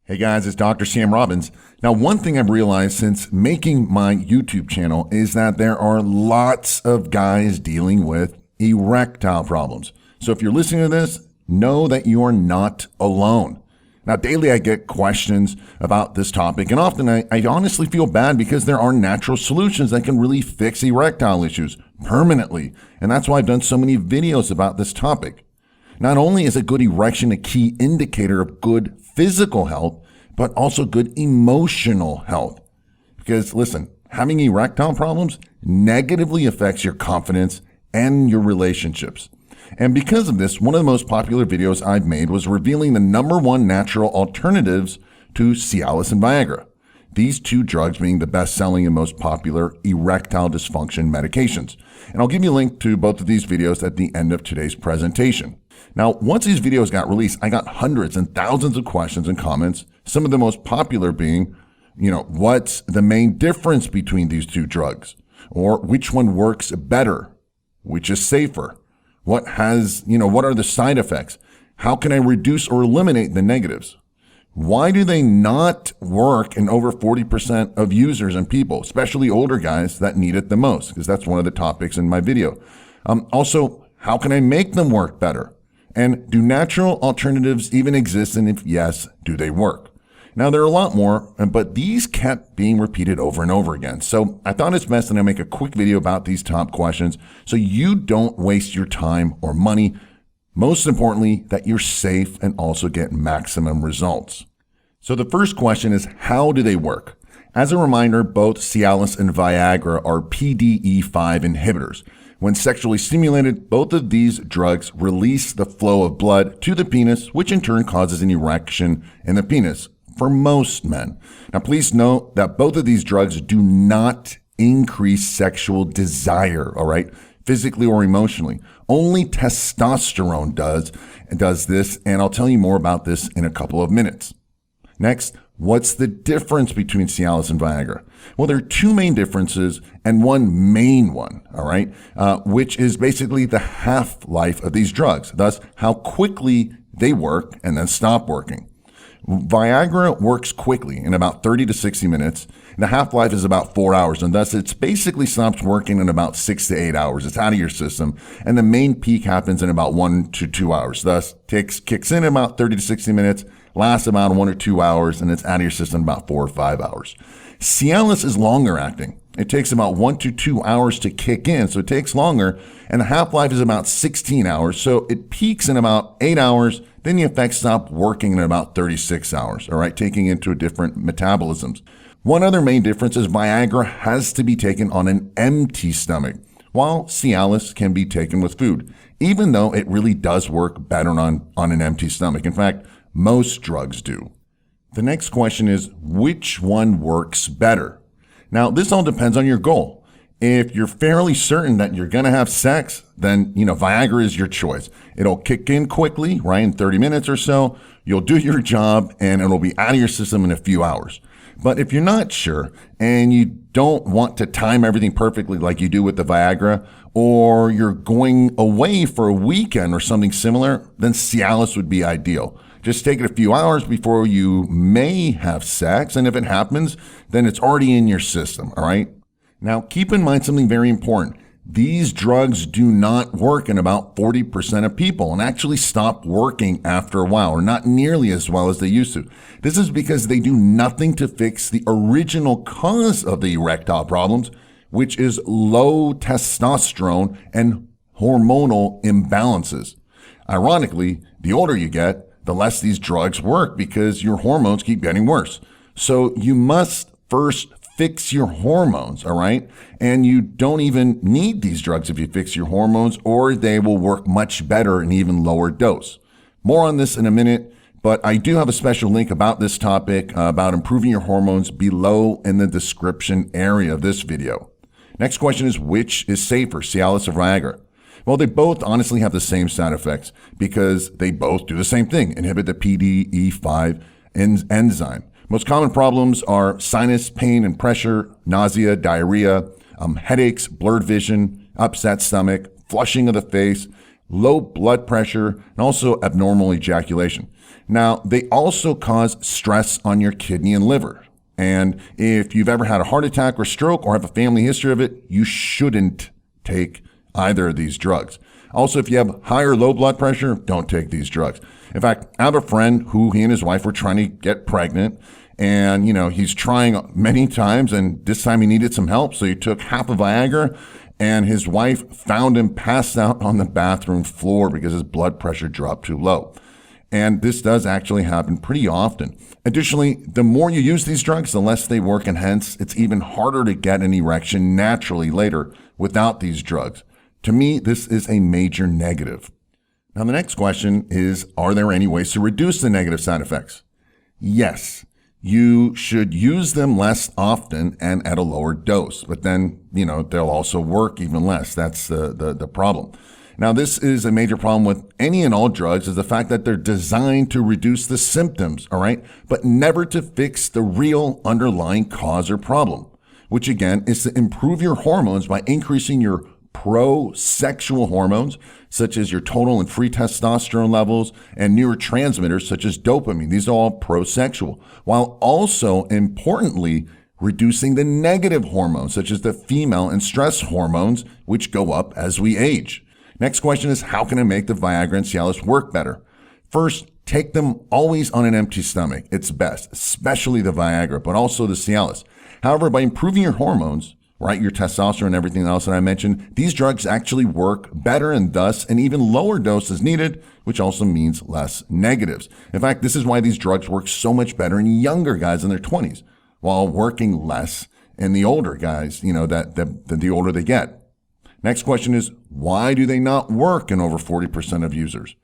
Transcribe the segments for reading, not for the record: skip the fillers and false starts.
Hey guys, it's Dr. Sam Robbins. Now, one thing I've realized since making my YouTube channel is that there are lots of guys dealing with erectile problems. So if you're listening to this, know that you are not alone. Now, daily I get questions about this topic, and often I honestly feel bad because there are natural solutions that can really fix erectile issues permanently. And that's why I've done so many videos about this topic. Not only is a good erection a key indicator of good physical health, but also good emotional health. Because listen, having erectile problems negatively affects your confidence and your relationships. And because of this, one of the most popular videos I've made was revealing the #1 natural alternatives to Cialis and Viagra. These two drugs being the best-selling and most popular erectile dysfunction medications. And I'll give you a link to both of these videos at the end of today's presentation. Now, once these videos got released, I got hundreds and thousands of questions and comments, some of the most popular being, what's the main difference between these two drugs? Or which one works better? Which is safer? What are the side effects? How can I reduce or eliminate the negatives? Why do they not work in over 40% of users and people, especially older guys that need it the most? Because that's one of the topics in my video. Also, how can I make them work better? And do natural alternatives even exist? And if yes, do they work? Now, there are a lot more, but these kept being repeated over and over again. So I thought it's best that I make a quick video about these top questions so you don't waste your time or money. Most importantly, that you're safe and also get maximum results. So the first question is, how do they work? As a reminder, both Cialis and Viagra are PDE5 inhibitors. When sexually stimulated, both of these drugs release the flow of blood to the penis, which in turn causes an erection in the penis for most men. Now, please note that both of these drugs do not increase sexual desire, all right, physically or emotionally. Only testosterone does this, and I'll tell you more about this in a couple of minutes. Next, what's the difference between Cialis and Viagra? Well, there are two main differences and one main one, all right, which is basically the half-life of these drugs, thus how quickly they work and then stop working. Viagra works quickly in about 30 to 60 minutes. The half-life is about 4 hours, and thus it's basically stops working in about 6 to 8 hours. It's out of your system, and the main peak happens in about 1 to 2 hours. Thus, kicks in about 30 to 60 minutes, lasts about 1 or 2 hours, and it's out of your system about 4 or 5 hours. Cialis is longer acting. It takes about 1 to 2 hours to kick in, so it takes longer, and the half-life is about 16 hours, so it peaks in about 8 hours, then the effects stop working in about 36 hours, all right, taking into different metabolisms. One other main difference is Viagra has to be taken on an empty stomach, while Cialis can be taken with food, even though it really does work better on an empty stomach. In fact, most drugs do. The next question is, which one works better? Now, this all depends on your goal. If you're fairly certain that you're going to have sex, then, Viagra is your choice. It'll kick in quickly, right, in 30 minutes or so. You'll do your job, and it'll be out of your system in a few hours. But if you're not sure and you don't want to time everything perfectly like you do with the Viagra, or you're going away for a weekend or something similar, then Cialis would be ideal. Just take it a few hours before you may have sex, and if it happens, then it's already in your system, all right? Now, keep in mind something very important. These drugs do not work in about 40% of people and actually stop working after a while, or not nearly as well as they used to. This is because they do nothing to fix the original cause of the erectile problems, which is low testosterone and hormonal imbalances. Ironically, the older you get, the less these drugs work because your hormones keep getting worse. So you must first fix your hormones, all right? And you don't even need these drugs if you fix your hormones, or they will work much better in even lower dose. More on this in a minute, but I do have a special link about this topic, about improving your hormones, below in the description area of this video. Next question is, which is safer, Cialis or Viagra? Well, they both honestly have the same side effects because they both do the same thing, inhibit the PDE5 enzyme. Most common problems are sinus pain and pressure, nausea, diarrhea, headaches, blurred vision, upset stomach, flushing of the face, low blood pressure, and also abnormal ejaculation. Now, they also cause stress on your kidney and liver. And if you've ever had a heart attack or stroke or have a family history of it, you shouldn't take either of these drugs. Also, if you have high or low blood pressure, don't take these drugs. In fact, I have a friend who he and his wife were trying to get pregnant, and he's trying many times, and this time he needed some help, so he took half of Viagra, and his wife found him passed out on the bathroom floor because his blood pressure dropped too low. And this does actually happen pretty often. Additionally, the more you use these drugs, the less they work, and hence it's even harder to get an erection naturally later without these drugs. To me, this is a major negative. Now, the next question is, are there any ways to reduce the negative side effects? Yes, you should use them less often and at a lower dose, but then, they'll also work even less. That's the problem. Now, this is a major problem with any and all drugs, is the fact that they're designed to reduce the symptoms, all right, but never to fix the real underlying cause or problem, which again is to improve your hormones by increasing your pro-sexual hormones, such as your total and free testosterone levels, and neurotransmitters such as dopamine. These are all pro-sexual, while also importantly reducing the negative hormones, such as the female and stress hormones, which go up as we age. Next question is, how can I make the Viagra and Cialis work better? First, take them always on an empty stomach. It's best, especially the Viagra, but also the Cialis. However, by improving your hormones, right, your testosterone and everything else that I mentioned, these drugs actually work better, and thus an even lower dose is needed, which also means less negatives. In fact, this is why these drugs work so much better in younger guys in their 20s, while working less in the older guys, the older they get. Next question is, why do they not work in over 40% of users?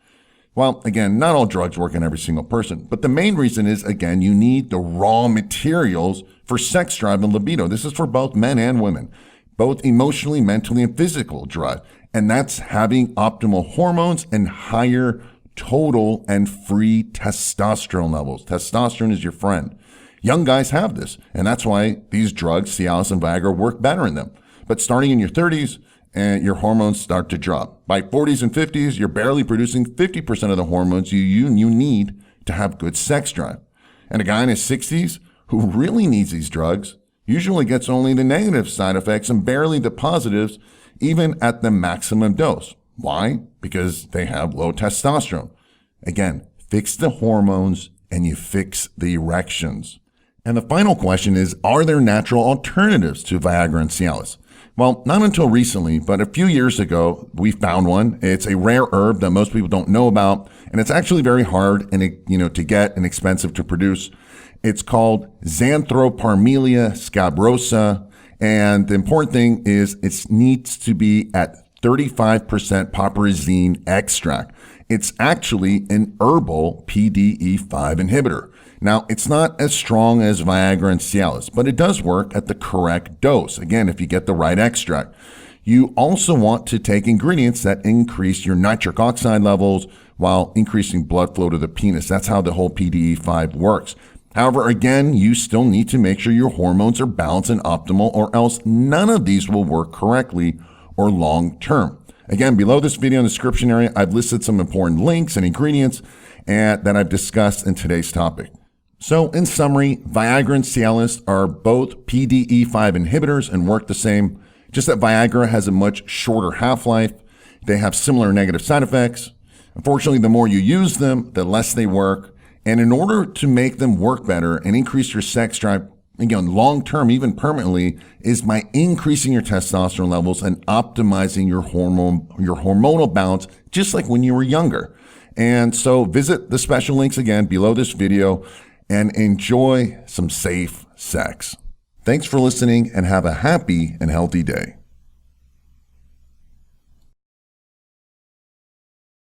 Well, again, not all drugs work in every single person, but the main reason is, again, you need the raw materials for sex drive and libido. This is for both men and women, both emotionally, mentally, and physical drive. And that's having optimal hormones and higher total and free testosterone levels. Testosterone is your friend. Young guys have this, and that's why these drugs, Cialis and Viagra, work better in them. But starting in your 30s, and your hormones start to drop. By 40s and 50s, you're barely producing 50% of the hormones you need to have good sex drive. And a guy in his 60s who really needs these drugs usually gets only the negative side effects and barely the positives, even at the maximum dose. Why? Because they have low testosterone. Again, fix the hormones and you fix the erections. And the final question is, are there natural alternatives to Viagra and Cialis? Well, not until recently, but a few years ago, we found one. It's a rare herb that most people don't know about, and it's actually very hard and to get and expensive to produce. It's called Xanthroparmelia scabrosa, and the important thing is it needs to be at 35% piperazine extract. It's actually an herbal PDE5 inhibitor. Now, it's not as strong as Viagra and Cialis, but it does work at the correct dose. Again, if you get the right extract. You also want to take ingredients that increase your nitric oxide levels while increasing blood flow to the penis. That's how the whole PDE5 works. However, again, you still need to make sure your hormones are balanced and optimal, or else none of these will work correctly or long term. Again, below this video in the description area, I've listed some important links and ingredients that I've discussed in today's topic. So in summary, Viagra and Cialis are both PDE5 inhibitors and work the same, just that Viagra has a much shorter half-life. They have similar negative side effects. Unfortunately, the more you use them, the less they work. And in order to make them work better and increase your sex drive, again, long-term, even permanently, is by increasing your testosterone levels and optimizing your hormonal balance, just like when you were younger. And so visit the special links again below this video and enjoy some safe sex. Thanks for listening and have a happy and healthy day.